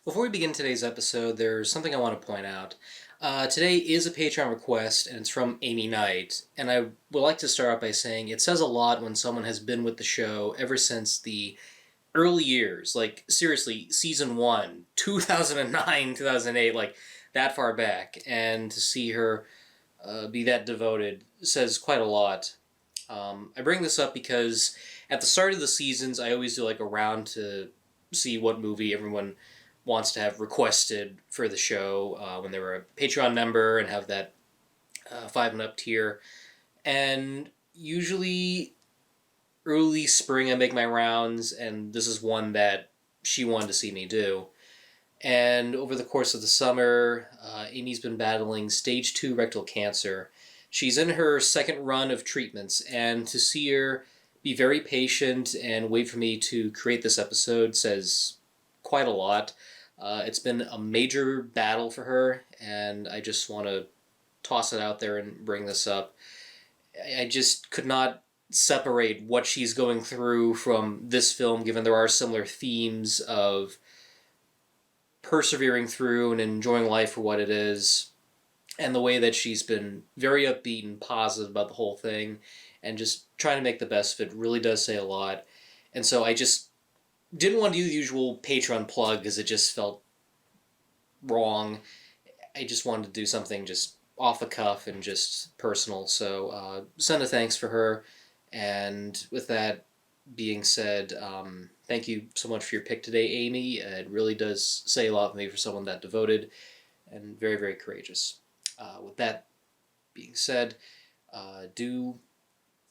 Before we begin today's episode, there's something I want to point out. Today is a Patreon request, and it's from Amy Knight. And I would like to start out by saying it says a lot when someone has been with the show ever since the early years. Like, seriously, season 1, 2009, 2008, like, that far back. And to see her be that devoted says quite a lot. I bring this up because at the start of the seasons, I always do like a round to see what movie everyone wants to have requested for the show when they were a Patreon member and have that 5 and up tier. And usually early spring I make my rounds, and this is one that she wanted to see me do. And over the course of the summer, Amy's been battling stage 2 rectal cancer. She's in her second run of treatments, and to see her be very patient and wait for me to create this episode says quite a lot. It's been a major battle for her, and I just want to toss it out there and bring this up. I just could not separate what she's going through from this film, given there are similar themes of persevering through and enjoying life for what it is, and the way that she's been very upbeat and positive about the whole thing, and just trying to make the best of it really does say a lot. And so I just didn't want to do the usual Patreon plug because it just felt wrong. I just wanted to do something just off the cuff and just personal. So send a thanks for her. And with that being said, thank you so much for your pick today, Amy. It really does say a lot for me for someone that devoted and very, very courageous. With that being said, do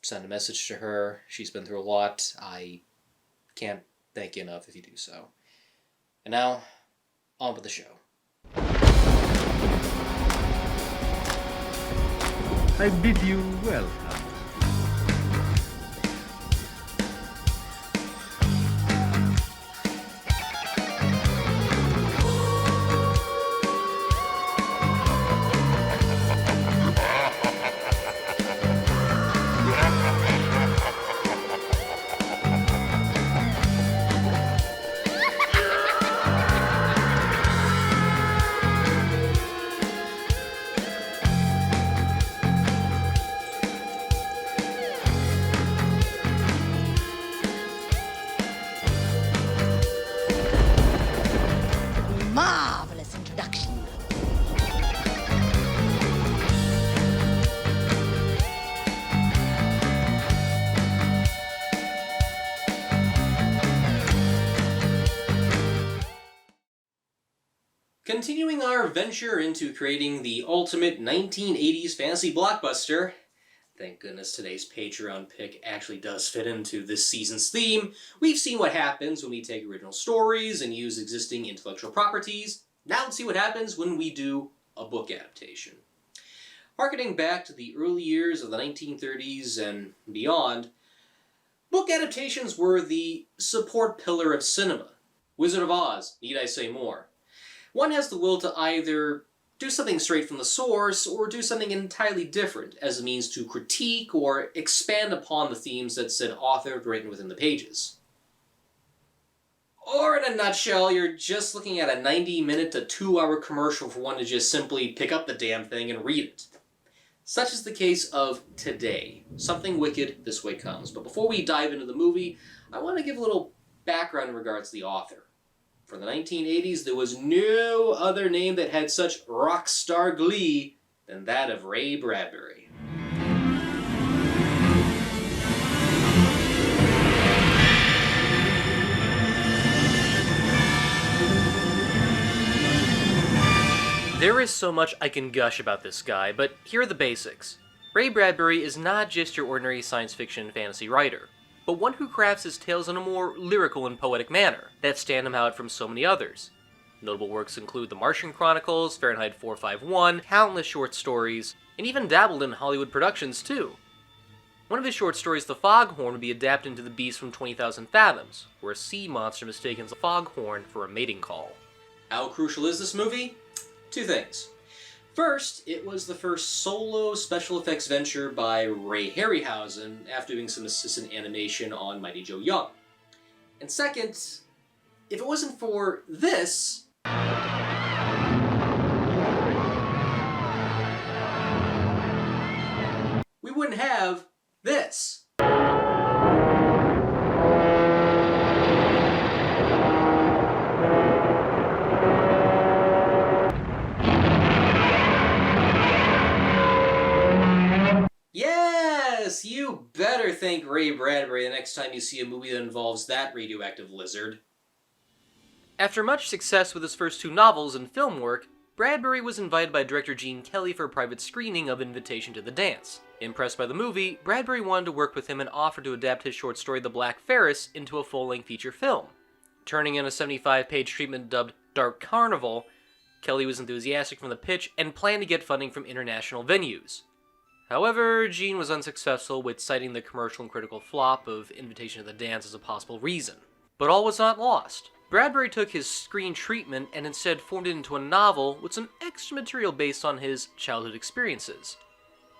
send a message to her. She's been through a lot. I can't thank you enough if you do so. And now, on with the show. I bid you welcome. Marvelous introduction. Continuing our venture into creating the ultimate 1980s fantasy blockbuster, thank goodness today's Patreon pick actually does fit into this season's theme. We've seen what happens when we take original stories and use existing intellectual properties. Now let's see what happens when we do a book adaptation. Harkening back to the early years of the 1930s and beyond, book adaptations were the support pillar of cinema. Wizard of Oz, need I say more? One has the will to either do something straight from the source, or do something entirely different as a means to critique or expand upon the themes that said author had written within the pages. Or in a nutshell, you're just looking at a 90-minute to 2-hour commercial for one to just simply pick up the damn thing and read it. Such is the case of today. Something Wicked, This Way Comes. But before we dive into the movie, I want to give a little background in regards to the author. For the 1980s, there was no other name that had such rock star glee than that of Ray Bradbury. There is so much I can gush about this guy, but here are the basics. Ray Bradbury is not just your ordinary science fiction and fantasy writer, but one who crafts his tales in a more lyrical and poetic manner that stand him out from so many others. Notable works include The Martian Chronicles, Fahrenheit 451, countless short stories, and even dabbled in Hollywood productions too. One of his short stories, The Foghorn, would be adapted into The Beast from 20,000 Fathoms, where a sea monster mistakes a foghorn for a mating call. How crucial is this movie? Two things. First, it was the first solo special effects venture by Ray Harryhausen after doing some assistant animation on Mighty Joe Young. And second, if it wasn't for this, we wouldn't have this. Yes! You better thank Ray Bradbury the next time you see a movie that involves that radioactive lizard. After much success with his first two novels and film work, Bradbury was invited by director Gene Kelly for a private screening of Invitation to the Dance. Impressed by the movie, Bradbury wanted to work with him and offered to adapt his short story The Black Ferris into a full-length feature film. Turning in a 75-page treatment dubbed Dark Carnival, Kelly was enthusiastic from the pitch and planned to get funding from international venues. However, Gene was unsuccessful with citing the commercial and critical flop of Invitation to the Dance as a possible reason. But all was not lost. Bradbury took his screen treatment and instead formed it into a novel with some extra material based on his childhood experiences.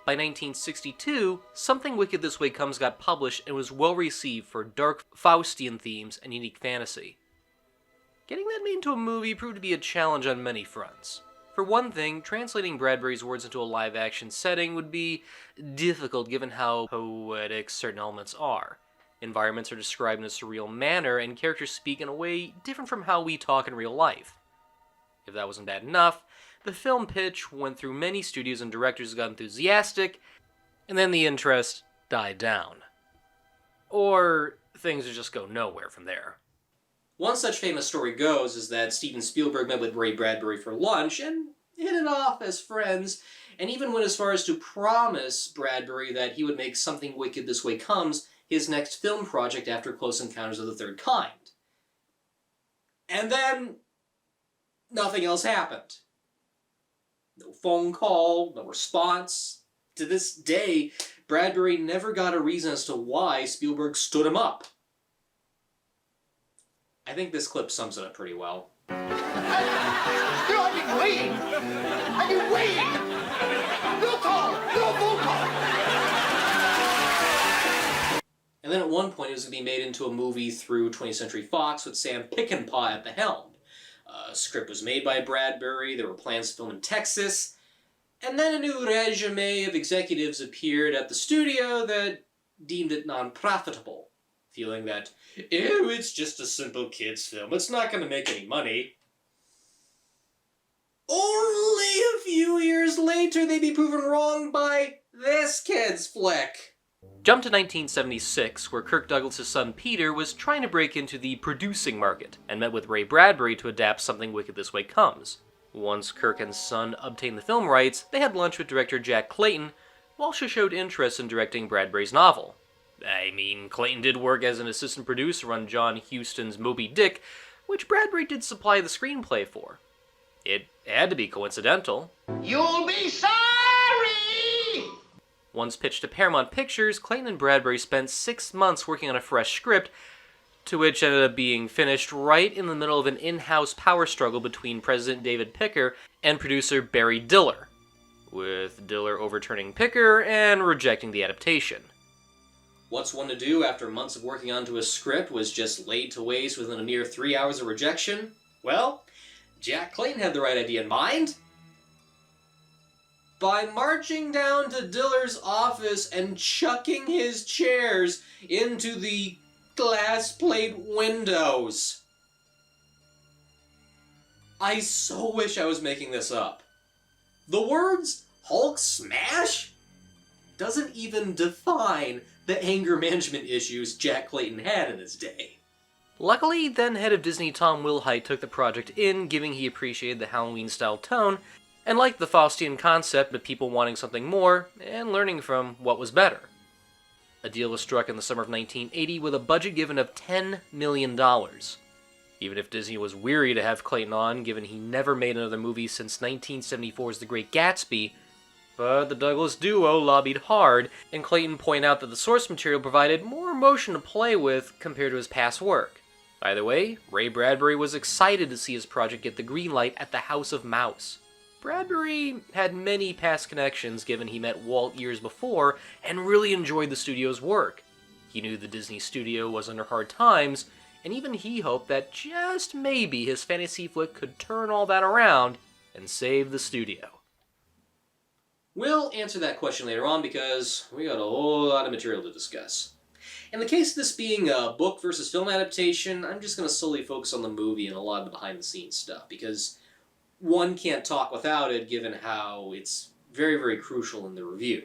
By 1962, Something Wicked This Way Comes got published and was well received for dark Faustian themes and unique fantasy. Getting that made into a movie proved to be a challenge on many fronts. For one thing, translating Bradbury's words into a live-action setting would be difficult given how poetic certain elements are. Environments are described in a surreal manner, and characters speak in a way different from how we talk in real life. If that wasn't bad enough, the film pitch went through many studios and directors got enthusiastic, and then the interest died down. Or things would just go nowhere from there. One such famous story goes is that Steven Spielberg met with Ray Bradbury for lunch and hit it off as friends, and even went as far as to promise Bradbury that he would make Something Wicked This Way Comes his next film project after Close Encounters of the Third Kind. And then nothing else happened. No phone call, no response. To this day, Bradbury never got a reason as to why Spielberg stood him up. I think this clip sums it up pretty well. I've been waiting! I've been waiting! No call! No phone call! And then at one point it was going to be made into a movie through 20th Century Fox with Sam Peckinpah at the helm. A script was made by Bradbury, there were plans to film in Texas, and then a new regime of executives appeared at the studio that deemed it non-profitable, feeling that, ew, it's just a simple kids' film, it's not going to make any money. Only a few years later they'd be proven wrong by this kid's flick. Jump to 1976, where Kirk Douglas' son Peter was trying to break into the producing market, and met with Ray Bradbury to adapt Something Wicked This Way Comes. Once Kirk and son obtained the film rights, they had lunch with director Jack Clayton, who also showed interest in directing Bradbury's novel. I mean, Clayton did work as an assistant producer on John Huston's Moby Dick, which Bradbury did supply the screenplay for. It had to be coincidental. You'll be sorry! Once pitched to Paramount Pictures, Clayton and Bradbury spent 6 months working on a fresh script, to which ended up being finished right in the middle of an in-house power struggle between President David Picker and producer Barry Diller, with Diller overturning Picker and rejecting the adaptation. What's one to do after months of working onto a script was just laid to waste within a mere 3 hours of rejection? Well, Jack Clayton had the right idea in mind. By marching down to Diller's office and chucking his chairs into the glass plate windows. I so wish I was making this up. The words Hulk smash doesn't even define the anger management issues Jack Clayton had in his day. Luckily, then head of Disney Tom Wilhite took the project in, giving he appreciated the Halloween-style tone, and liked the Faustian concept of people wanting something more, and learning from what was better. A deal was struck in the summer of 1980 with a budget given of $10 million. Even if Disney was weary to have Clayton on, given he never made another movie since 1974's The Great Gatsby, but the Douglas duo lobbied hard, and Clayton pointed out that the source material provided more emotion to play with compared to his past work. Either way, Ray Bradbury was excited to see his project get the green light at the House of Mouse. Bradbury had many past connections given he met Walt years before and really enjoyed the studio's work. He knew the Disney studio was under hard times and even he hoped that just maybe his fantasy flick could turn all that around and save the studio. We'll answer that question later on because we got a whole lot of material to discuss. In the case of this being a book versus film adaptation, I'm just going to solely focus on the movie and a lot of the behind-the-scenes stuff, because one can't talk without it given how it's very, very crucial in the review.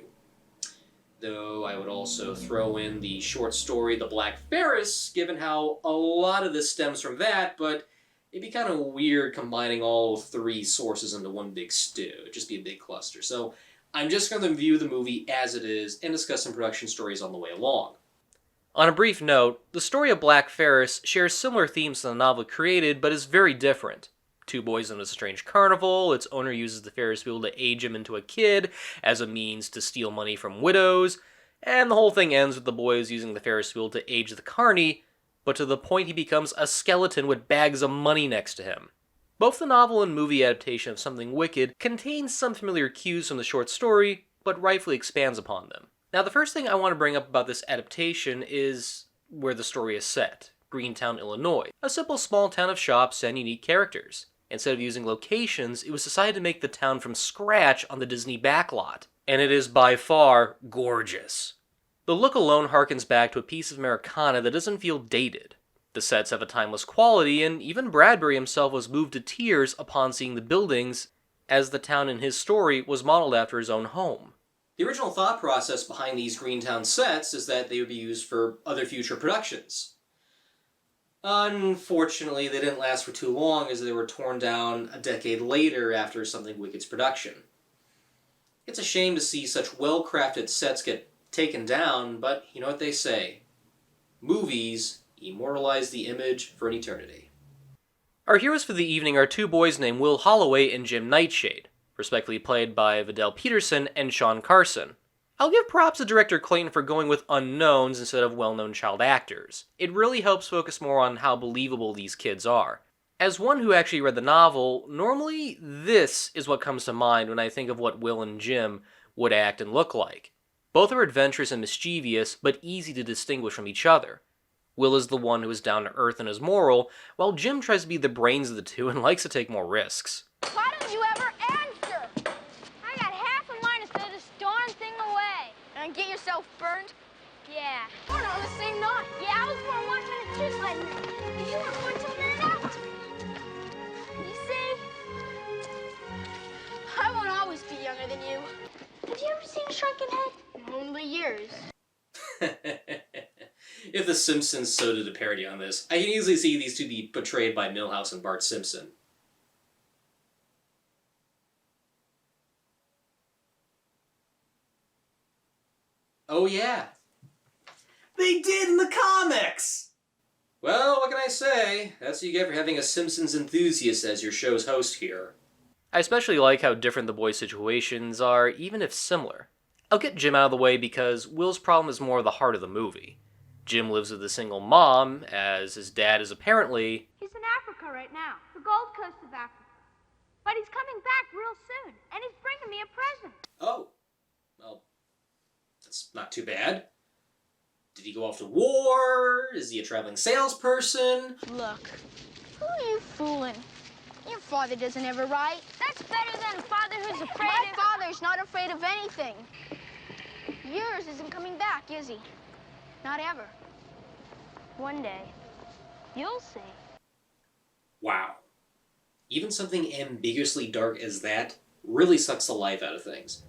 Though I would also throw in the short story The Black Ferris, given how a lot of this stems from that, but it'd be kind of weird combining all three sources into one big stew. It'd just be a big cluster. So I'm just going to view the movie as it is and discuss some production stories on the way along. On a brief note, the story of Black Ferris shares similar themes to the novel created, but is very different. Two boys on a strange carnival, its owner uses the Ferris wheel to age him into a kid as a means to steal money from widows, and the whole thing ends with the boys using the Ferris wheel to age the carny, but to the point he becomes a skeleton with bags of money next to him. Both the novel and movie adaptation of Something Wicked contains some familiar cues from the short story, but rightfully expands upon them. Now, the first thing I want to bring up about this adaptation is where the story is set, Greentown, Illinois, a simple small town of shops and unique characters. Instead of using locations, it was decided to make the town from scratch on the Disney backlot, and it is by far gorgeous. The look alone harkens back to a piece of Americana that doesn't feel dated. The sets have a timeless quality, and even Bradbury himself was moved to tears upon seeing the buildings, as the town in his story was modeled after his own home. The original thought process behind these Greentown sets is that they would be used for other future productions. Unfortunately, they didn't last for too long as they were torn down a decade later after Something Wicked's production. It's a shame to see such well-crafted sets get taken down, but you know what they say. Movies immortalize the image for an eternity. Our heroes for the evening are two boys named Will Holloway and Jim Nightshade, respectively played by Vidal Peterson and Sean Carson. I'll give props to director Clayton for going with unknowns instead of well-known child actors. It really helps focus more on how believable these kids are. As one who actually read the novel, normally this is what comes to mind when I think of what Will and Jim would act and look like. Both are adventurous and mischievous, but easy to distinguish from each other. Will is the one who is down to earth and is moral, while Jim tries to be the brains of the two and likes to take more risks. Why don't you ever answer? I got half a mind to throw this darn thing away. And get yourself burned? Yeah. We're not on the same knot. Yeah, I was born 1 minute too late. And you were born 2 minutes after. You see? I won't always be younger than you. Have you ever seen a shrunken head? Only years. If The Simpsons so did a parody on this, I can easily see these two be portrayed by Milhouse and Bart Simpson. Oh yeah. They did in the comics! Well, what can I say? That's what you get for having a Simpsons enthusiast as your show's host here. I especially like how different the boys' situations are, even if similar. I'll get Jim out of the way because Will's problem is more the heart of the movie. Jim lives with a single mom, as his dad is apparently... He's in Africa right now, the Gold Coast of Africa. But he's coming back real soon, and he's bringing me a present. Oh. Well, that's not too bad. Did he go off to war? Is he a traveling salesperson? Look, who are you fooling? Your father doesn't ever write. That's better than a father who's afraid My father's not afraid of anything. Yours isn't coming back, is he? Not ever. One day, you'll see. Wow. Even something ambiguously dark as that really sucks the life out of things.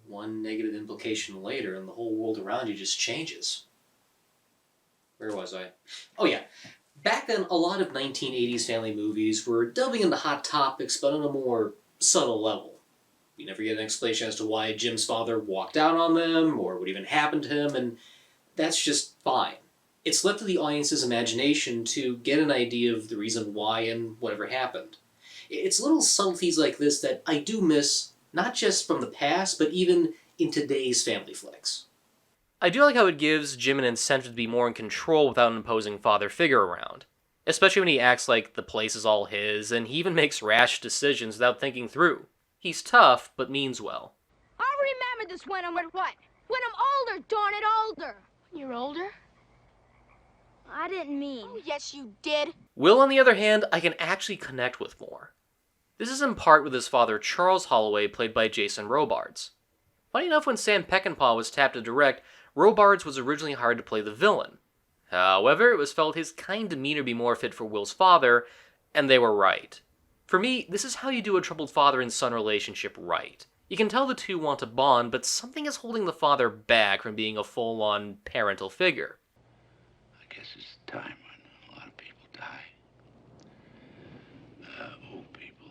One negative implication later, and the whole world around you just changes. Where was I? Oh yeah. Back then, a lot of 1980s family movies were delving into hot topics, but on a more subtle level. You never get an explanation as to why Jim's father walked out on them, or what even happened to him, and that's just fine. It's left to the audience's imagination to get an idea of the reason why and whatever happened. It's little subtleties like this that I do miss, not just from the past, but even in today's family flicks. I do like how it gives Jim an incentive to be more in control without an imposing father figure around. Especially when he acts like the place is all his, and he even makes rash decisions without thinking through. He's tough, but means well. I'll remember this when I'm what? When I'm older, darn it, older. When you're older? I didn't mean. Oh, yes, you did. Will, on the other hand, I can actually connect with more. This is in part with his father, Charles Holloway, played by Jason Robards. Funny enough, when Sam Peckinpah was tapped to direct, Robards was originally hired to play the villain. However, it was felt his kind demeanor be more fit for Will's father, and they were right. For me, this is how you do a troubled father and son relationship right. You can tell the two want to bond, but something is holding the father back from being a full-on parental figure. I guess it's time when a lot of people die. Old people.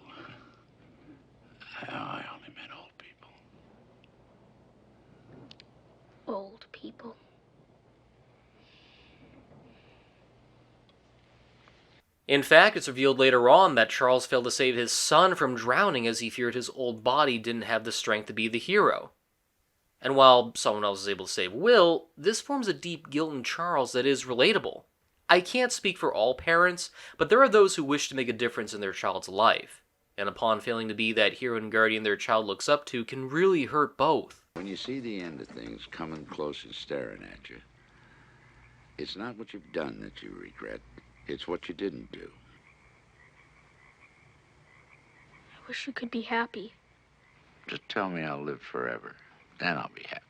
I only meant old people. Old people. In fact, it's revealed later on that Charles failed to save his son from drowning as he feared his old body didn't have the strength to be the hero. And while someone else is able to save Will, this forms a deep guilt in Charles that is relatable. I can't speak for all parents, but there are those who wish to make a difference in their child's life, and upon failing to be that hero and guardian their child looks up to can really hurt both. When you see the end of things coming close and staring at you, it's not what you've done that you regret. It's what you didn't do. I wish you could be happy. Just tell me I'll live forever. Then I'll be happy.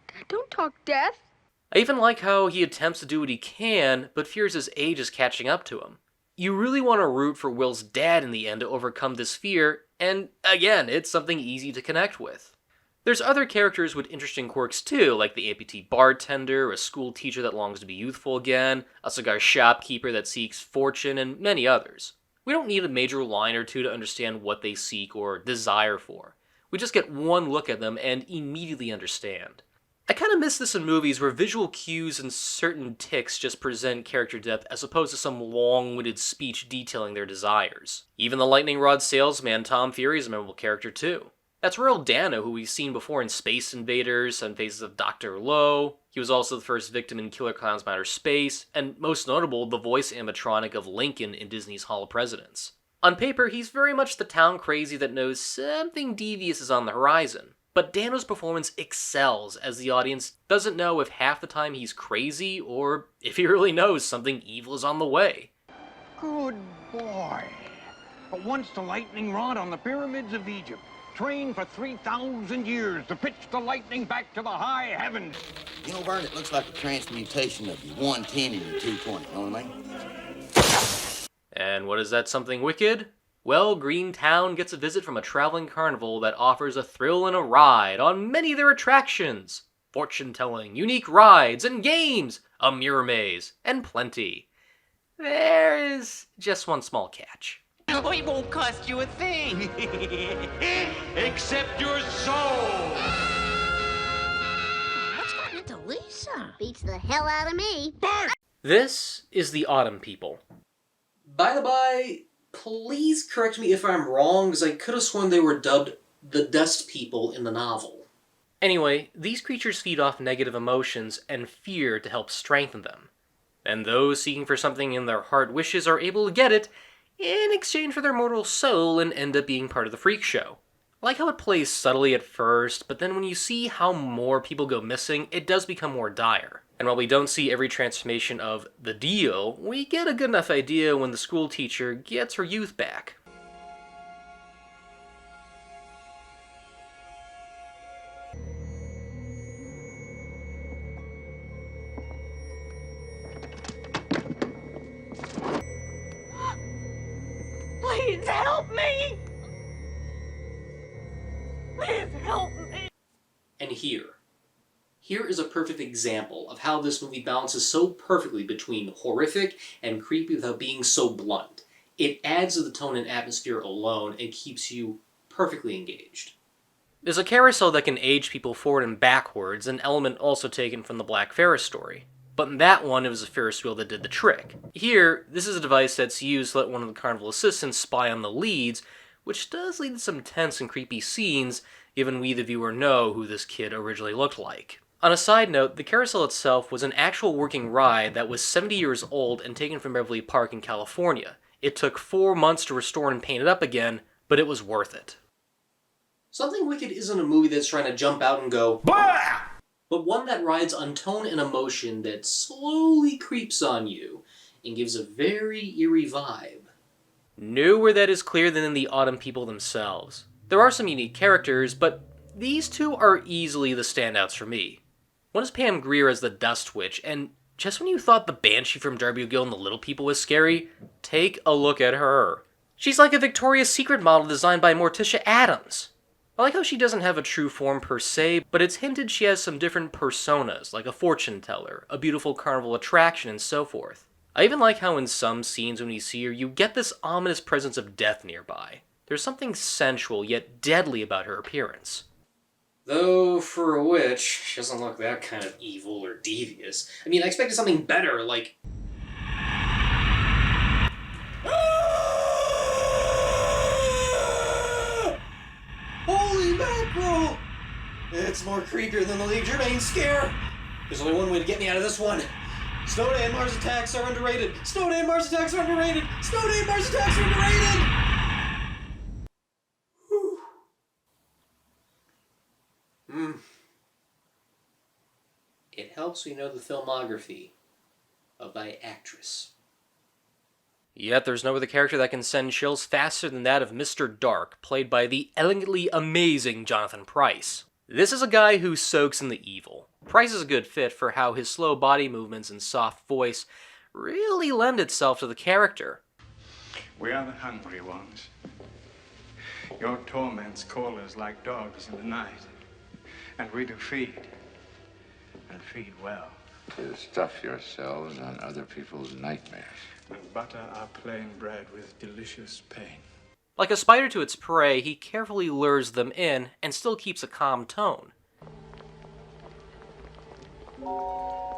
Dad, don't talk death. I even like how he attempts to do what he can, but fears his age is catching up to him. You really want to root for Will's dad in the end to overcome this fear, and again, it's something easy to connect with. There's other characters with interesting quirks too, like the amputee bartender, a school teacher that longs to be youthful again, a cigar shopkeeper that seeks fortune, and many others. We don't need a major line or two to understand what they seek or desire for. We just get one look at them and immediately understand. I kind of miss this in movies where visual cues and certain tics just present character depth as opposed to some long-winded speech detailing their desires. Even the lightning rod salesman Tom Fury is a memorable character too. That's Royal Dano, who we've seen before in Space Invaders and Faces of Dr. Lowe. He was also the first victim in Killer Clowns from Outer Space, and most notable, the voice animatronic of Lincoln in Disney's Hall of Presidents. On paper, he's very much the town crazy that knows something devious is on the horizon. But Dano's performance excels, as the audience doesn't know if half the time he's crazy, or if he really knows something evil is on the way. Good boy. Once the lightning rod on the pyramids of Egypt, trained for 3,000 years to pitch the lightning back to the high heavens. You know, Vern, it looks like a transmutation of your 110 and your 220, you know what I mean? And what is that something wicked? Well, Greentown gets a visit from a traveling carnival that offers a thrill and a ride on many of their attractions. Fortune-telling, unique rides, and games, a mirror maze, and plenty. There is just one small catch. Oh, it won't cost you a thing. Except your soul. What's gotten into Lisa? Beats the hell out of me. This is the Autumn People. By the by, please correct me if I'm wrong, because I could have sworn they were dubbed the Dust People in the novel. Anyway, these creatures feed off negative emotions and fear to help strengthen them. And those seeking for something in their heart wishes are able to get it in exchange for their mortal soul and end up being part of the freak show. I like how it plays subtly at first, but then when you see how more people go missing, it does become more dire. And while we don't see every transformation of the deal, we get a good enough idea when the school teacher gets her youth back. Please help me! Please help me! And here is a perfect example of how this movie balances so perfectly between horrific and creepy without being so blunt. It adds to the tone and atmosphere alone and keeps you perfectly engaged. There's a carousel that can age people forward and backwards, an element also taken from the Black Ferris story. But in that one, it was a Ferris wheel that did the trick. Here, this is a device that's used to let one of the Carnival assistants spy on the leads, which does lead to some tense and creepy scenes, given we the viewer know who this kid originally looked like. On a side note, the carousel itself was an actual working ride that was 70 years old and taken from Beverly Park in California. It took 4 months to restore and paint it up again, but it was worth it. Something Wicked isn't a movie that's trying to jump out and go, BLAH! But one that rides on tone and emotion that slowly creeps on you and gives a very eerie vibe. Nowhere that is clearer than in the Autumn people themselves. There are some unique characters, but these two are easily the standouts for me. One is Pam Grier as the Dust Witch, and just when you thought the Banshee from Darby O'Gill and the Little People was scary, take a look at her. She's like a Victoria's Secret model designed by Morticia Adams. I like how she doesn't have a true form per se, but it's hinted she has some different personas, like a fortune teller, a beautiful carnival attraction, and so forth. I even like how in some scenes when you see her, you get this ominous presence of death nearby. There's something sensual yet deadly about her appearance. Though, for a witch, she doesn't look that kind of evil or devious. I mean, I expected something better, like... Holy mackerel! It's more creepier than the Lee Germain scare! There's only one way to get me out of this one. Snow Day and Mars Attacks are underrated! Snow Day and Mars Attacks are underrated! Snow Day and Mars Attacks are underrated! It helps we know the filmography of thy actress. Yet there's no other character that can send chills faster than that of Mr. Dark, played by the elegantly amazing Jonathan Pryce. This is a guy who soaks in the evil. Pryce is a good fit for how his slow body movements and soft voice really lend itself to the character. We are the hungry ones. Your torments call us like dogs in the night. And we do feed. And feed well. To stuff yourselves on other people's nightmares. And butter our plain bread with delicious pain. Like a spider to its prey, he carefully lures them in and still keeps a calm tone. Well,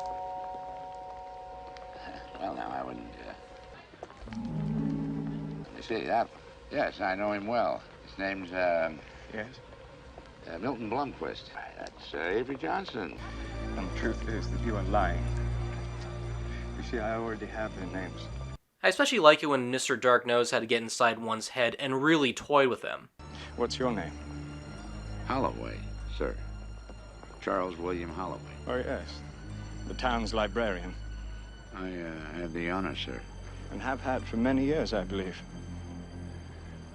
now, I wouldn't, You see, yes, I know him well. His name's, Yes? Milton Blomquist. That's, Avery Johnson. And the truth is that you are lying. You see, I already have their names. I especially like it when Mr. Dark knows how to get inside one's head and really toy with them. What's your name? Holloway, sir. Charles William Holloway. Oh, yes. The town's librarian. I have the honor, sir. And have had for many years, I believe.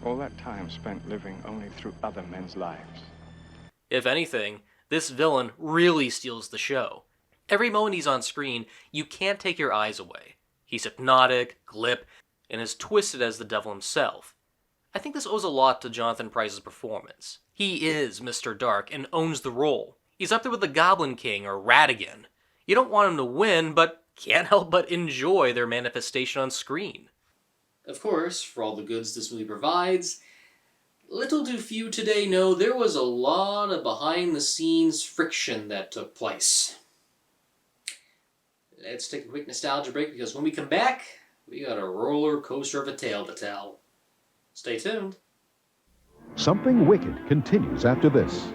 All that time spent living only through other men's lives. If anything, this villain really steals the show. Every moment he's on screen, you can't take your eyes away. He's hypnotic, glib, and as twisted as the devil himself. I think this owes a lot to Jonathan Pryce's performance. He is Mr. Dark and owns the role. He's up there with the Goblin King or Ratigan. You don't want him to win, but can't help but enjoy their manifestation on screen. Of course, for all the goods this movie provides, little do few today know there was a lot of behind-the-scenes friction that took place. Let's take a quick nostalgia break because when we come back, we got a roller coaster of a tale to tell. Stay tuned. Something Wicked continues after this.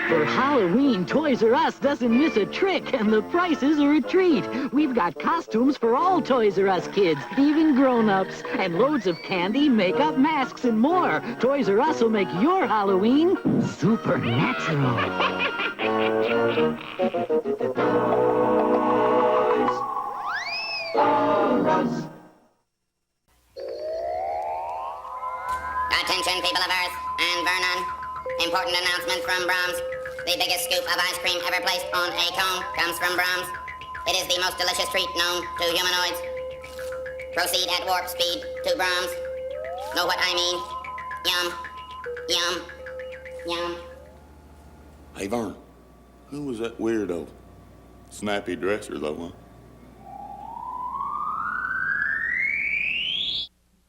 For Halloween, Toys R Us doesn't miss a trick, and the prices are a treat. We've got costumes for all Toys R Us kids, even grown-ups, and loads of candy, makeup, masks, and more. Toys R Us will make your Halloween supernatural. Attention, people of Earth and Vernon. Important announcement from Brahms. The biggest scoop of ice cream ever placed on a cone comes from Brahms. It is the most delicious treat known to humanoids. Proceed at warp speed to Brahms. Know what I mean? Yum. Yum. Yum. Hey, Vern, who was that weirdo? Snappy dresser, though, huh?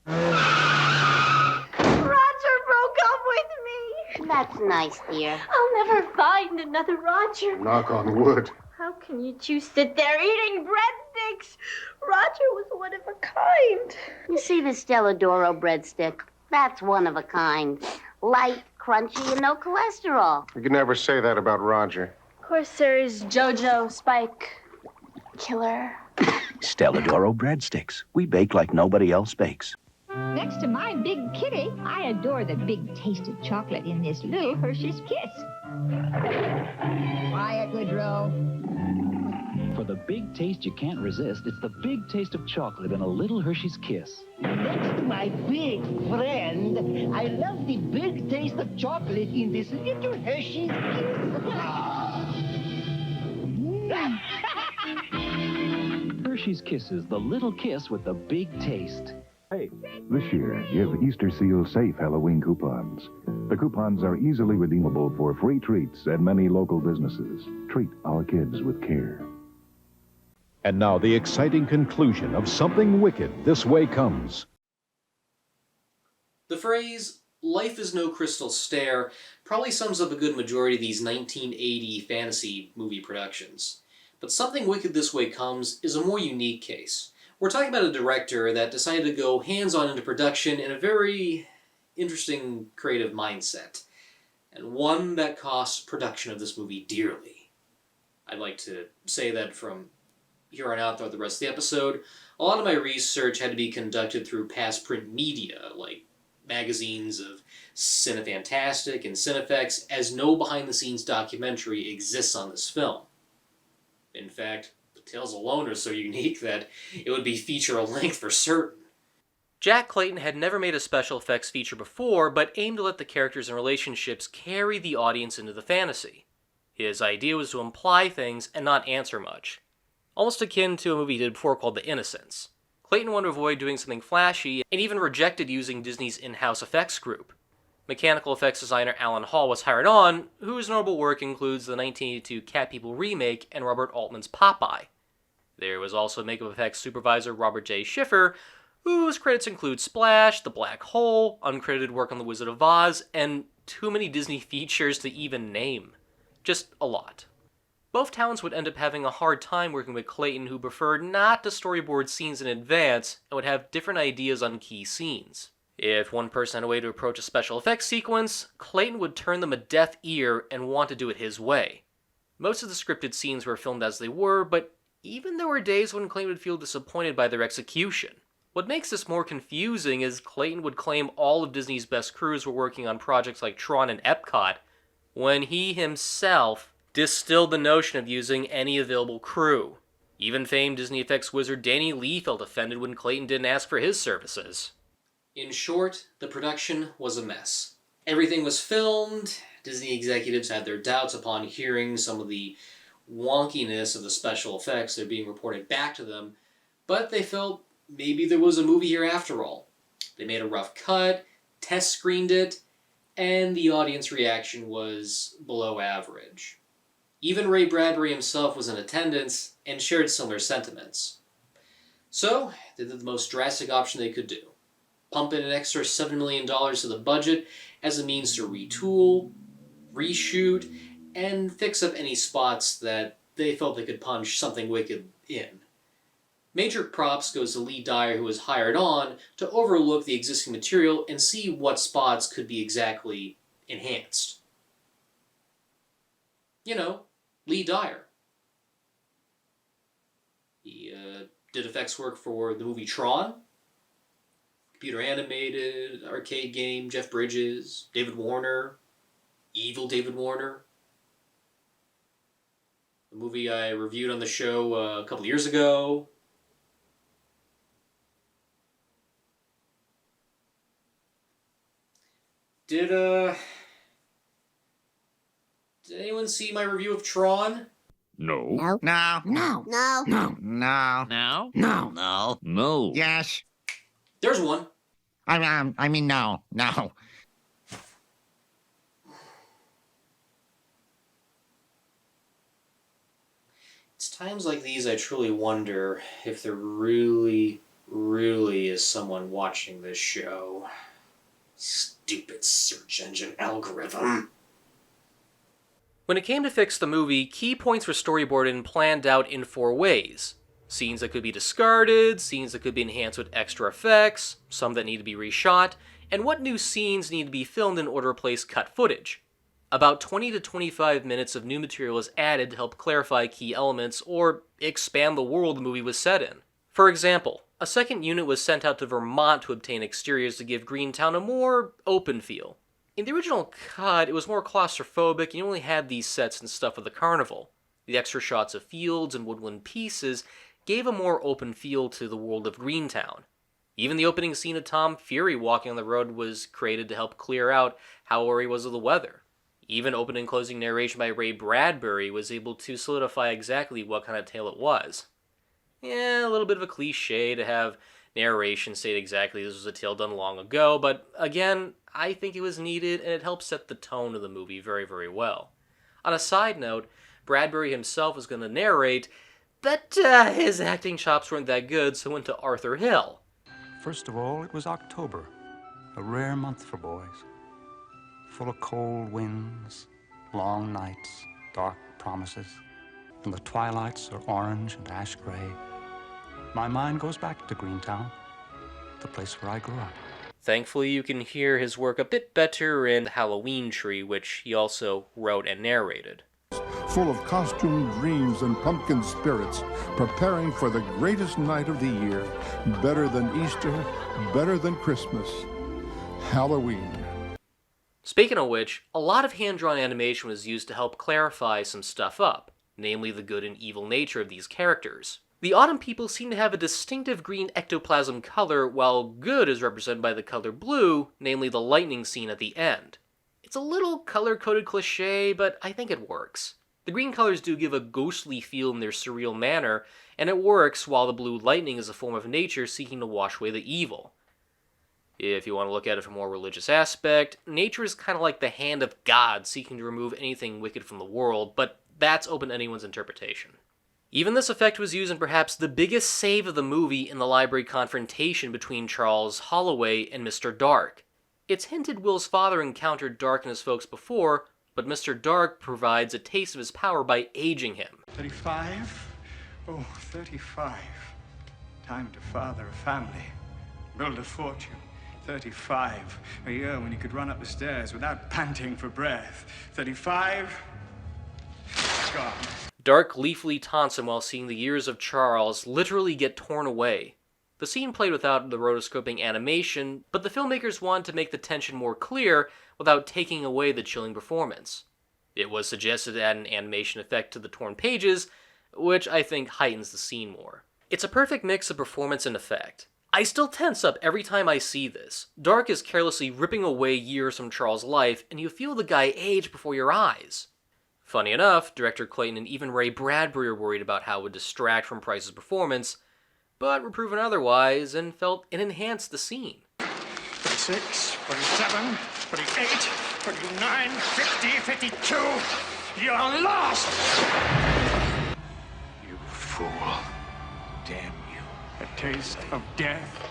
Roger broke up with me. nice, dear. I'll never find another Roger. Knock on wood. How can you two sit there eating breadsticks? Roger was one of a kind. You see this Stella Doro breadstick? That's one of a kind. Light, crunchy, and no cholesterol. You can never say that about Roger. Of course, there's Jojo, Spike, Killer. Stella Doro breadsticks. We bake like nobody else bakes. Next to my big kitty, I adore the big taste of chocolate in this little Hershey's Kiss. Quiet, Woodrow. For the big taste you can't resist, it's the big taste of chocolate in a little Hershey's Kiss. Next to my big friend, I love the big taste of chocolate in this little Hershey's Kiss. Hershey's Kisses, the little kiss with the big taste. Hey, this year, give Easter Seal safe Halloween coupons. The coupons are easily redeemable for free treats at many local businesses. Treat our kids with care. And now the exciting conclusion of Something Wicked This Way Comes. The phrase, "life is no crystal stair," probably sums up a good majority of these 1980 fantasy movie productions. But Something Wicked This Way Comes is a more unique case. We're talking about a director that decided to go hands-on into production in a very interesting creative mindset, and one that cost production of this movie dearly. I'd like to say that from here on out throughout the rest of the episode, a lot of my research had to be conducted through past print media, like magazines of Cinefantastic and Cinefex, as no behind-the-scenes documentary exists on this film. In fact, the tales alone are so unique that it would be feature-length for certain. Jack Clayton had never made a special effects feature before, but aimed to let the characters and relationships carry the audience into the fantasy. His idea was to imply things and not answer much. Almost akin to a movie he did before called The Innocents. Clayton wanted to avoid doing something flashy, and even rejected using Disney's in-house effects group. Mechanical effects designer Alan Hall was hired on, whose notable work includes the 1982 Cat People remake and Robert Altman's Popeye. There was also makeup effects supervisor Robert J. Schiffer, whose credits include Splash, The Black Hole, uncredited work on The Wizard of Oz, and too many Disney features to even name. Just a lot. Both talents would end up having a hard time working with Clayton, who preferred not to storyboard scenes in advance and would have different ideas on key scenes. If one person had a way to approach a special effects sequence, Clayton would turn them a deaf ear and want to do it his way. Most of the scripted scenes were filmed as they were, but even there were days when Clayton would feel disappointed by their execution. What makes this more confusing is Clayton would claim all of Disney's best crews were working on projects like Tron and Epcot, when he himself distilled the notion of using any available crew. Even famed Disney effects wizard Danny Lee felt offended when Clayton didn't ask for his services. In short, the production was a mess. Everything was filmed. Disney executives had their doubts upon hearing some of the wonkiness of the special effects that are being reported back to them, but they felt maybe there was a movie here after all. They made a rough cut, test screened it, and the audience reaction was below average. Even Ray Bradbury himself was in attendance and shared similar sentiments. So, they did the most drastic option they could do. Pump in an extra $7 million to the budget as a means to retool, reshoot, and fix up any spots that they felt they could punch Something Wicked in. Major props goes to Lee Dyer, who was hired on to overlook the existing material and see what spots could be exactly enhanced. You know, Lee Dyer. He did effects work for the movie Tron, computer animated, arcade game, Jeff Bridges, David Warner, Evil David Warner. The movie I reviewed on the show a couple years ago. Did anyone see my review of Tron? No. No. No. No. No. No. No. No. No. No. No. Yes. There's one. I mean, no. No. It's times like these I truly wonder if there really, really is someone watching this show. Stupid search engine algorithm. When it came to fix the movie, key points were storyboarded and planned out in 4 ways. Scenes that could be discarded, scenes that could be enhanced with extra effects, some that need to be reshot, and what new scenes need to be filmed in order to replace cut footage. About 20 to 25 minutes of new material was added to help clarify key elements or expand the world the movie was set in. For example, a second unit was sent out to Vermont to obtain exteriors to give Greentown a more open feel. In the original cut, it was more claustrophobic and you only had these sets and stuff of the Carnival. The extra shots of fields and woodland pieces gave a more open feel to the world of Greentown. Even the opening scene of Tom Fury walking on the road was created to help clear out how worried he was of the weather. Even opening and closing narration by Ray Bradbury was able to solidify exactly what kind of tale it was. Yeah, a little bit of a cliche to have narration state exactly this was a tale done long ago, but again, I think it was needed and it helped set the tone of the movie very, very well. On a side note, Bradbury himself was going to narrate, but his acting chops weren't that good, so went to Arthur Hill. First of all, it was October, a rare month for boys. Full of cold winds, long nights, dark promises, and the twilights are orange and ash gray. My mind goes back to Greentown, the place where I grew up. Thankfully, you can hear his work a bit better in The Halloween Tree, which he also wrote and narrated. Full of costume dreams and pumpkin spirits, preparing for the greatest night of the year, better than Easter, better than Christmas, Halloween. Speaking of which, a lot of hand-drawn animation was used to help clarify some stuff up, namely the good and evil nature of these characters. The Autumn People seem to have a distinctive green ectoplasm color, while good is represented by the color blue, namely the lightning scene at the end. It's a little color-coded cliche, but I think it works. The green colors do give a ghostly feel in their surreal manner, and it works while the blue lightning is a form of nature seeking to wash away the evil. If you want to look at it from a more religious aspect, nature is kind of like the hand of God seeking to remove anything wicked from the world, but that's open to anyone's interpretation. Even this effect was used in perhaps the biggest save of the movie in the library confrontation between Charles Holloway and Mr. Dark. It's hinted Will's father encountered Dark and his folks before, but Mr. Dark provides a taste of his power by aging him. 35? Oh, 35. Time to father a family, build a fortune. 35, a year when he could run up the stairs without panting for breath. 35, gone. Dark gleefully taunts him while seeing the years of Charles literally get torn away. The scene played without the rotoscoping animation, but the filmmakers wanted to make the tension more clear without taking away the chilling performance. It was suggested to add an animation effect to the torn pages, which I think heightens the scene more. It's a perfect mix of performance and effect. I still tense up every time I see this. Dark is carelessly ripping away years from Charles' life, and you feel the guy age before your eyes. Funny enough, director Clayton and even Ray Bradbury are worried about how it would distract from Price's performance, but were proven otherwise and felt it enhanced the scene. 46, 47, 48, 49, 50, 52. You're lost! You fool. Damn you. A taste of death.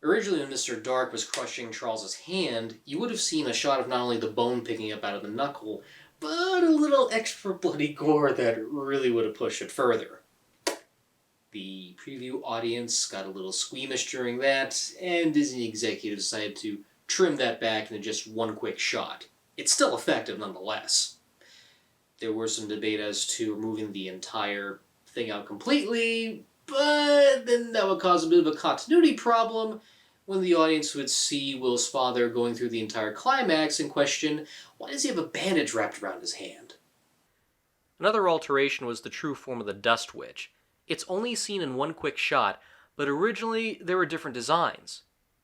Originally, when Mr. Dark was crushing Charles's hand, you would have seen a shot of not only the bone picking up out of the knuckle, but a little extra bloody gore that really would have pushed it further. The preview audience got a little squeamish during that, and Disney executives decided to trim that back into just one quick shot. It's still effective nonetheless. There was some debate as to removing the entire thing out completely, but then that would cause a bit of a continuity problem when the audience would see Will's father going through the entire climax and question, why does he have a bandage wrapped around his hand? Another alteration was the true form of the Dust Witch. It's only seen in one quick shot, but originally there were different designs.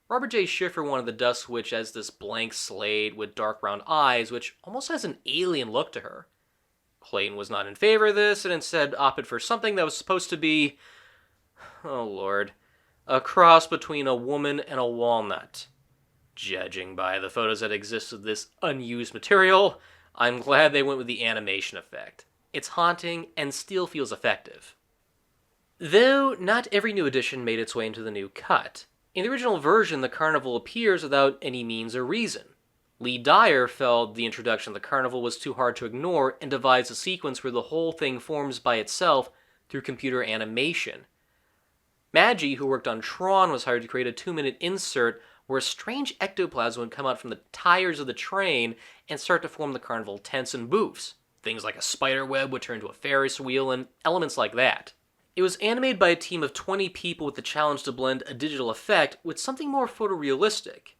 Robert J. Schiffer wanted the Dust Witch as this blank slate with dark round eyes, which almost has an alien look to her. Clayton was not in favor of this, and instead opted for something that was supposed to be, oh lord, a cross between a woman and a walnut. Judging by the photos that exist of this unused material, I'm glad they went with the animation effect. It's haunting and still feels effective. Though not every new edition made its way into the new cut. In the original version, the Carnival appears without any means or reason. Lee Dyer felt the introduction of the carnival was too hard to ignore and devised a sequence where the whole thing forms by itself through computer animation. Maggie, who worked on Tron, was hired to create a 2-minute insert where a strange ectoplasm would come out from the tires of the train and start to form the carnival tents and booths. Things like a spider web would turn into a Ferris wheel and elements like that. It was animated by a team of 20 people with the challenge to blend a digital effect with something more photorealistic.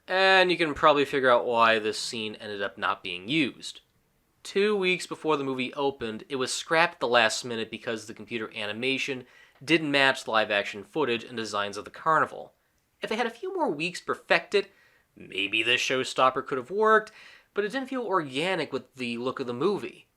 And you can probably figure out why this scene ended up not being used. 2 weeks before the movie opened, it was scrapped at the last minute because the computer animation didn't match the live-action footage and designs of the carnival. If they had a few more weeks to perfect it, maybe this showstopper could have worked, but it didn't feel organic with the look of the movie.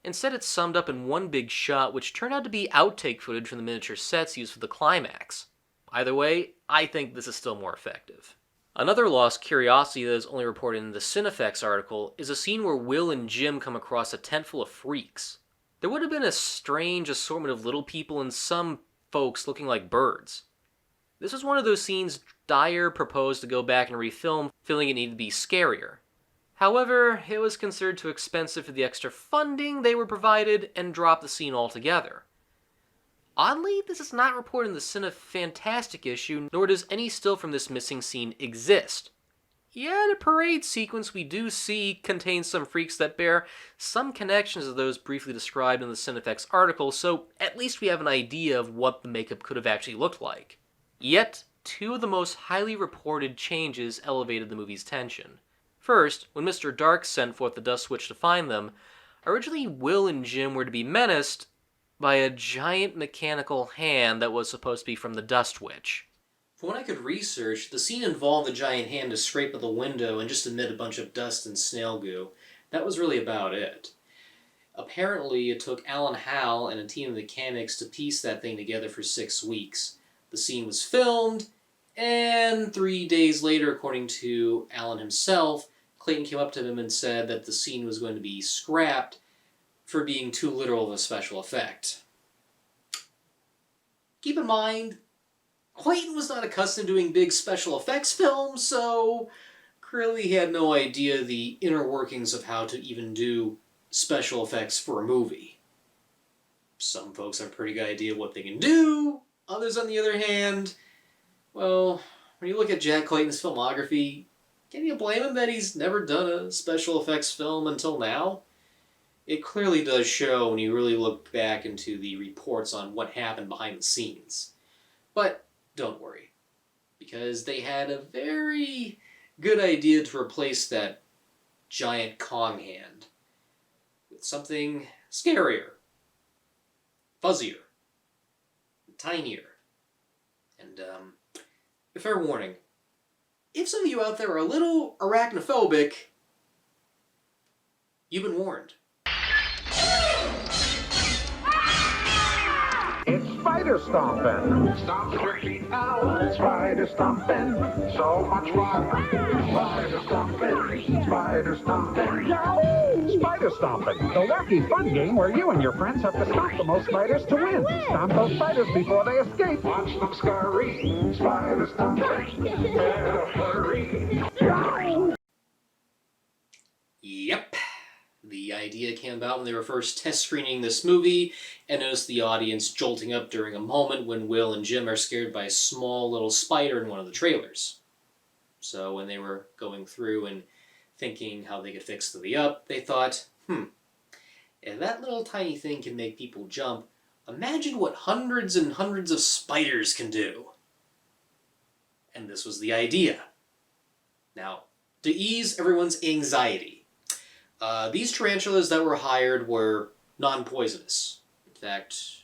Instead, it's summed up in one big shot, which turned out to be outtake footage from the miniature sets used for the climax. Either way, I think this is still more effective. Another lost curiosity that is only reported in the Cinefex article is a scene where Will and Jim come across a tent full of freaks. There would have been a strange assortment of little people and some folks looking like birds. This was one of those scenes Dyer proposed to go back and refilm, feeling it needed to be scarier. However, it was considered too expensive for the extra funding they were provided and dropped the scene altogether. Oddly, this is not reported in the Cinefantastic issue, nor does any still from this missing scene exist. Yet a parade sequence we do see contains some freaks that bear some connections to those briefly described in the Cinefex article, so at least we have an idea of what the makeup could have actually looked like. Yet, two of the most highly reported changes elevated the movie's tension. First, when Mr. Dark sent forth the dust switch to find them, originally Will and Jim were to be menaced by a giant mechanical hand that was supposed to be from the dust witch. From what I could research, the scene involved the giant hand to scrape at the window and just emit a bunch of dust and snail goo. That was really about it. Apparently, it took Alan Howe and a team of mechanics to piece that thing together for 6 weeks. The scene was filmed, and 3 days later, according to Alan himself, Clayton came up to him and said that the scene was going to be scrapped for being too literal of a special effect. Keep in mind, Clayton was not accustomed to doing big special effects films, so clearly he had no idea the inner workings of how to even do special effects for a movie. Some folks have a pretty good idea of what they can do. Others, on the other hand, well, when you look at Jack Clayton's filmography, can you blame him that he's never done a special effects film until now? It clearly does show when you really look back into the reports on what happened behind the scenes. But don't worry, because they had a very good idea to replace that giant Kong hand with something scarier, fuzzier, tinier, and a fair warning. If some of you out there are a little arachnophobic, you've been warned. It's spider stomping. Stomp your feet now. Spider stomping. So much fun. Spider stomping. Spider stomping. Spider stomping. The wacky fun game where you and your friends have to stomp the most spiders to win. Stomp those spiders before they escape. Watch them scurry. Spider stomping. Better hurry. Yep. The idea came about when they were first test screening this movie and noticed the audience jolting up during a moment when Will and Jim are scared by a small little spider in one of the trailers. So when they were going through and thinking how they could fix the V up, they thought, if that little tiny thing can make people jump, imagine what hundreds and hundreds of spiders can do. And this was the idea. Now, to ease everyone's anxiety, these tarantulas that were hired were non-poisonous. In fact,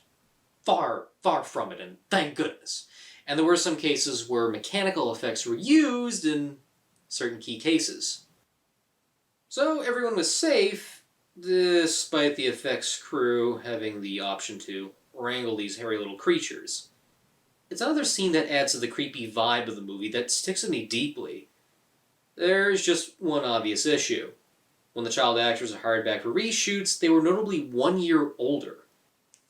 far, far from it, and thank goodness. And there were some cases where mechanical effects were used in certain key cases. So everyone was safe, despite the effects crew having the option to wrangle these hairy little creatures. It's another scene that adds to the creepy vibe of the movie that sticks with me deeply. There's just one obvious issue. When the child actors are hired back for reshoots, they were notably 1 year older.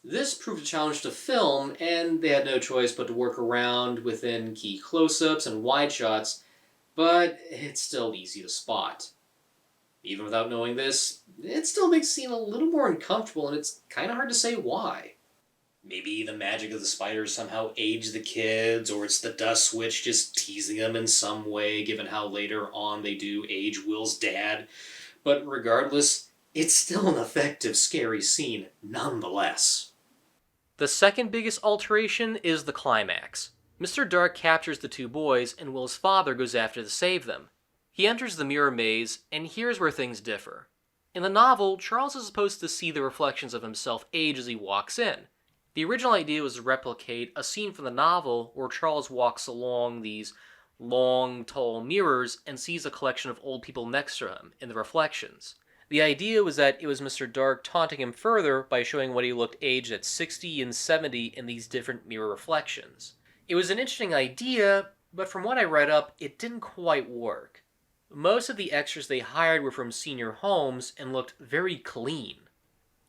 This proved a challenge to film, and they had no choice but to work around within key close-ups and wide shots but it's still easy to spot. Even without knowing this, it still makes the scene a little more uncomfortable, and it's kind of hard to say why. Maybe the magic of the spiders somehow aged the kids, or it's the dust switch just teasing them in some way, given how later on they do age Will's dad. But regardless, it's still an effective, scary scene nonetheless. The second biggest alteration is the climax. Mr. Dark captures the two boys, and Will's father goes after to save them. He enters the mirror maze, and here's where things differ. In the novel, Charles is supposed to see the reflections of himself age as he walks in. The original idea was to replicate a scene from the novel where Charles walks along these long, tall mirrors and sees a collection of old people next to him in the reflections. The idea was that it was Mr. Dark taunting him further by showing what he looked aged at 60 and 70 in these different mirror reflections. It was an interesting idea, but from what I read up, it didn't quite work. Most of the extras they hired were from senior homes and looked very clean.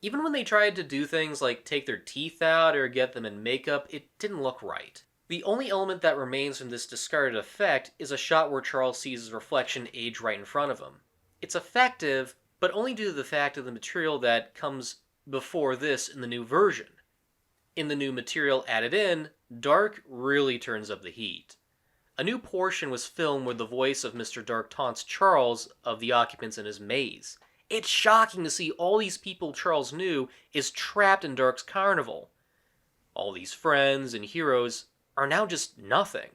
Even when they tried to do things like take their teeth out or get them in makeup, it didn't look right. The only element that remains from this discarded effect is a shot where Charles sees his reflection age right in front of him. It's effective, but only due to the fact of the material that comes before this in the new version. In the new material added in, Dark really turns up the heat. A new portion was filmed where the voice of Mr. Dark taunts Charles of the occupants in his maze. It's shocking to see all these people Charles knew is trapped in Dark's carnival. All these friends and heroes are now just nothing.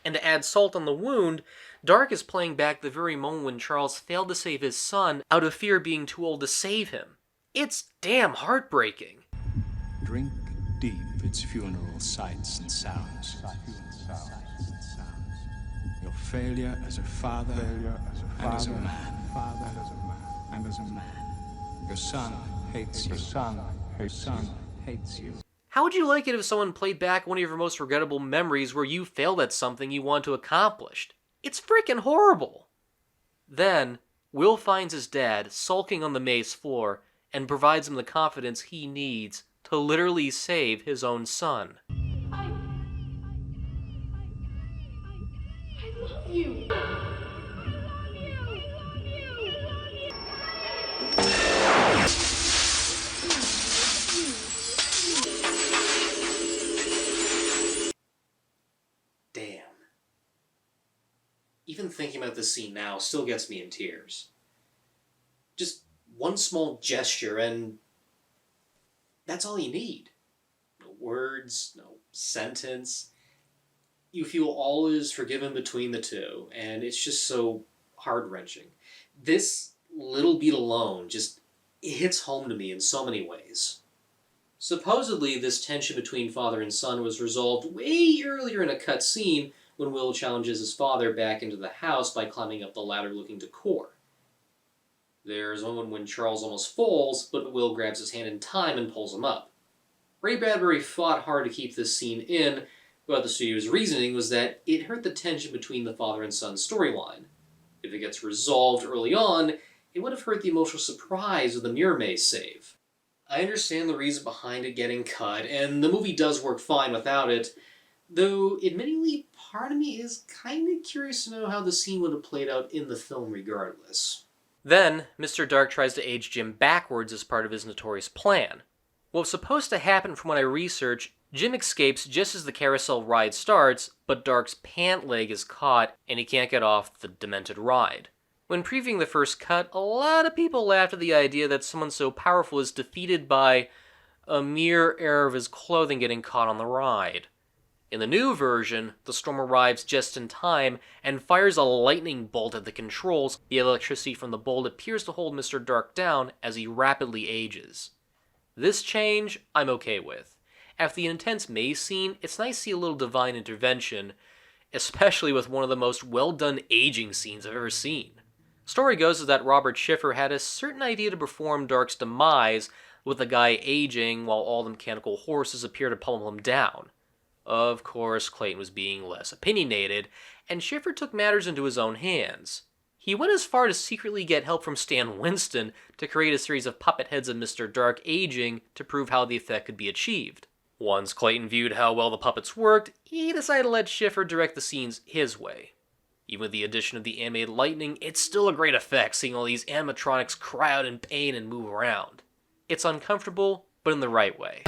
And to add salt on the wound, Dark is playing back the very moment when Charles failed to save his son out of fear of being too old to save him. It's damn heartbreaking. Drink deep its funeral sights and sounds. Your failure as a father, and as a man. And as a man. Your son hates you. Your son hates you. How would you like it if someone played back one of your most regrettable memories where you failed at something you wanted to accomplish? It's freaking horrible. Then, Will finds his dad sulking on the maze floor and provides him the confidence he needs to literally save his own son. I love you. Damn. Even thinking about this scene now still gets me in tears. Just one small gesture and that's all you need. No words, no sentence. You feel all is forgiven between the two, and it's just so heart-wrenching. This little beat alone just hits home to me in so many ways. Supposedly, this tension between father and son was resolved way earlier in a cut scene when Will challenges his father back into the house by climbing up the ladder looking to core. There's a moment when Charles almost falls, but Will grabs his hand in time and pulls him up. Ray Bradbury fought hard to keep this scene in, but the studio's reasoning was that it hurt the tension between the father and son storyline. If it gets resolved early on, it would have hurt the emotional surprise of the mirror maze save. I understand the reason behind it getting cut, and the movie does work fine without it, though admittedly, part of me is kinda curious to know how the scene would have played out in the film regardless. Then, Mr. Dark tries to age Jim backwards as part of his notorious plan. What was supposed to happen from what I researched, Jim escapes just as the carousel ride starts, but Dark's pant leg is caught and he can't get off the demented ride. When previewing the first cut, a lot of people laughed at the idea that someone so powerful is defeated by a mere error of his clothing getting caught on the ride. In the new version, the storm arrives just in time and fires a lightning bolt at the controls. The electricity from the bolt appears to hold Mr. Dark down as he rapidly ages. This change, I'm okay with. After the intense maze scene, it's nice to see a little divine intervention, especially with one of the most well-done aging scenes I've ever seen. Story goes is that Robert Schiffer had a certain idea to perform Dark's demise with the guy aging while all the mechanical horses appear to pummel him down. Of course, Clayton was being less opinionated, and Schiffer took matters into his own hands. He went as far to secretly get help from Stan Winston to create a series of puppet heads of Mr. Dark aging to prove how the effect could be achieved. Once Clayton viewed how well the puppets worked, he decided to let Schiffer direct the scenes his way. Even with the addition of the animated lightning, it's still a great effect seeing all these animatronics cry out in pain and move around. It's uncomfortable, but in the right way.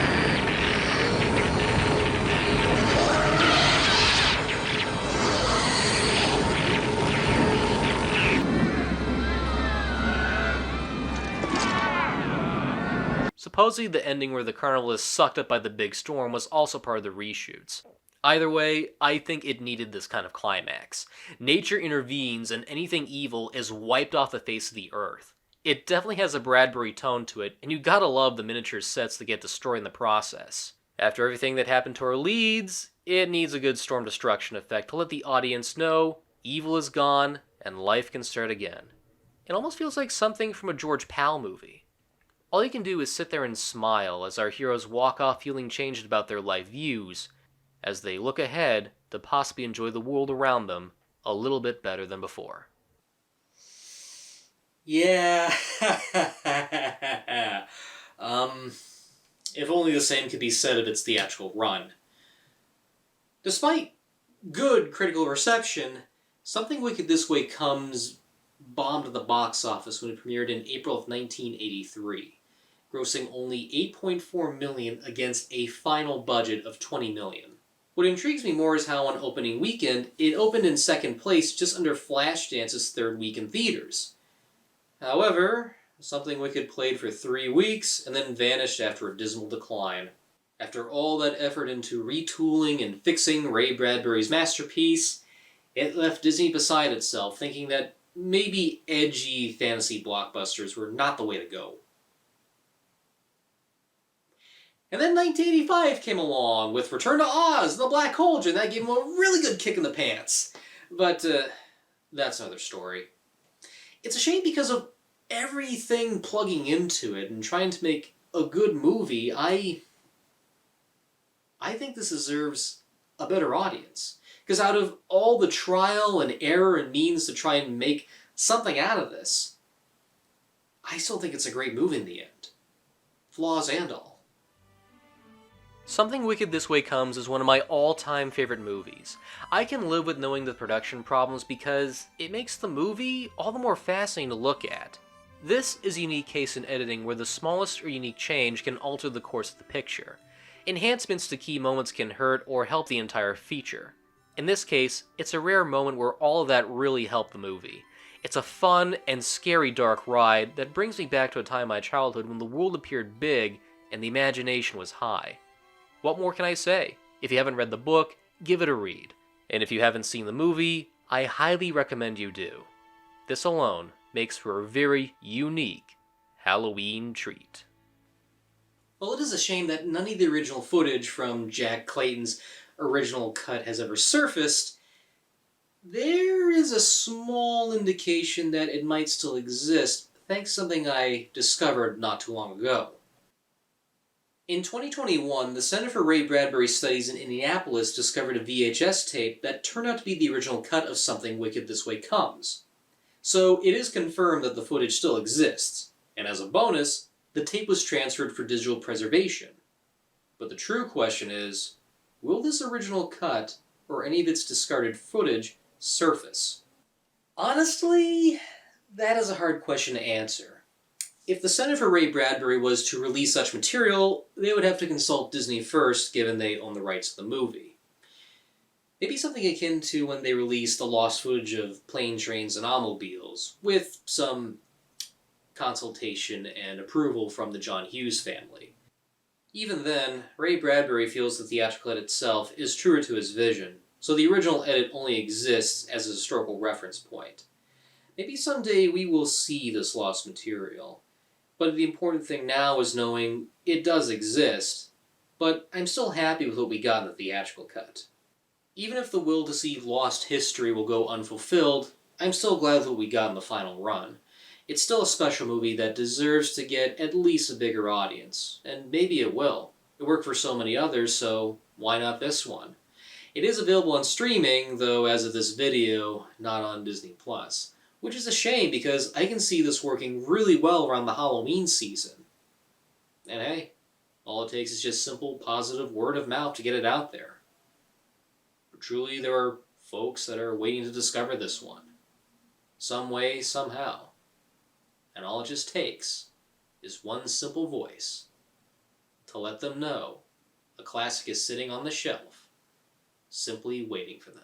Supposedly the ending where the Carnival is sucked up by the big storm was also part of the reshoots. Either way, I think it needed this kind of climax. Nature intervenes and anything evil is wiped off the face of the earth. It definitely has a Bradbury tone to it, and you gotta love the miniature sets that get destroyed in the process. After everything that happened to our leads, it needs a good storm destruction effect to let the audience know evil is gone and life can start again. It almost feels like something from a George Pal movie. All you can do is sit there and smile as our heroes walk off feeling changed about their life views, as they look ahead to possibly enjoy the world around them a little bit better than before. Yeah. If only the same could be said of its theatrical run. Despite good critical reception, Something Wicked This Way Comes bombed at the box office when it premiered in April of 1983, grossing only $8.4 million against a final budget of $20 million. What intrigues me more is how on opening weekend, it opened in second place just under Flashdance's third week in theaters. However, Something Wicked played for 3 weeks and then vanished after a dismal decline. After all that effort into retooling and fixing Ray Bradbury's masterpiece, it left Disney beside itself, thinking that maybe edgy fantasy blockbusters were not the way to go. And then 1985 came along with Return to Oz and the Black Cauldron. That gave him a really good kick in the pants. But that's another story. It's a shame because of everything plugging into it and trying to make a good movie. I think this deserves a better audience. Because out of all the trial and error and means to try and make something out of this, I still think it's a great movie in the end. Flaws and all. Something Wicked This Way Comes is one of my all-time favorite movies. I can live with knowing the production problems because it makes the movie all the more fascinating to look at. This is a unique case in editing where the smallest or unique change can alter the course of the picture. Enhancements to key moments can hurt or help the entire feature. In this case, it's a rare moment where all of that really helped the movie. It's a fun and scary dark ride that brings me back to a time in my childhood when the world appeared big and the imagination was high. What more can I say? If you haven't read the book, give it a read. And if you haven't seen the movie, I highly recommend you do. This alone makes for a very unique Halloween treat. Well, it is a shame that none of the original footage from Jack Clayton's original cut has ever surfaced. There is a small indication that it might still exist, thanks to something I discovered not too long ago. In 2021, the Center for Ray Bradbury Studies in Indianapolis discovered a VHS tape that turned out to be the original cut of Something Wicked This Way Comes. So it is confirmed that the footage still exists, and as a bonus, the tape was transferred for digital preservation. But the true question is, will this original cut, or any of its discarded footage, surface? Honestly, that is a hard question to answer. If the Center for Ray Bradbury was to release such material, they would have to consult Disney first, given they own the rights to the movie. Maybe something akin to when they released the lost footage of Planes, Trains, and Automobiles, with some consultation and approval from the John Hughes family. Even then, Ray Bradbury feels the theatrical edit itself is truer to his vision, so the original edit only exists as a historical reference point. Maybe someday we will see this lost material. But the important thing now is knowing it does exist, but I'm still happy with what we got in the theatrical cut. Even if the will to see lost history will go unfulfilled, I'm still glad with what we got in the final run. It's still a special movie that deserves to get at least a bigger audience, and maybe it will. It worked for so many others, so why not this one? It is available on streaming, though as of this video, not on Disney+. Which is a shame because I can see this working really well around the Halloween season. And hey, all it takes is just simple, positive word of mouth to get it out there. But truly, there are folks that are waiting to discover this one. Some way, somehow. And all it just takes is one simple voice to let them know a classic is sitting on the shelf, simply waiting for them.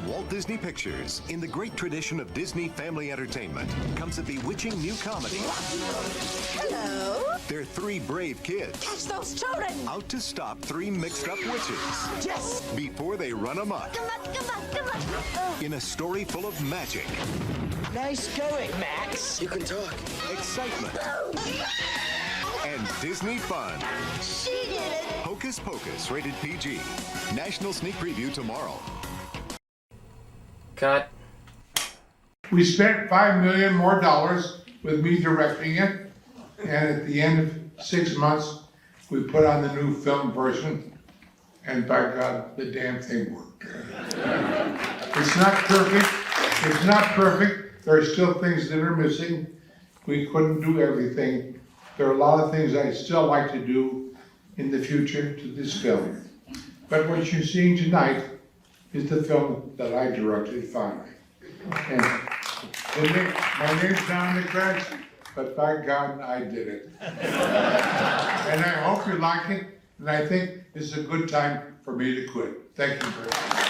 Walt Disney Pictures, in the great tradition of Disney family entertainment, comes a bewitching new comedy. Hello? They're three brave kids Catch those children! out to stop three mixed-up witches Yes! before they run amok Come on! in a story full of magic, Nice going, Max. you can talk, excitement, and Disney fun. She did it! Hocus Pocus, rated PG. National sneak preview tomorrow. Cut. We spent $5 million more with me directing it, and at the end of 6 months, we put on the new film version, and by God, the damn thing worked. It's not perfect. It's not perfect. There are still things that are missing. We couldn't do everything. There are a lot of things I'd still like to do in the future to this film. But what you're seeing tonight is the film that I directed finally. And my name's down in the credits, but by God, I did it. And I hope you like it, and I think this is a good time for me to quit. Thank you very much.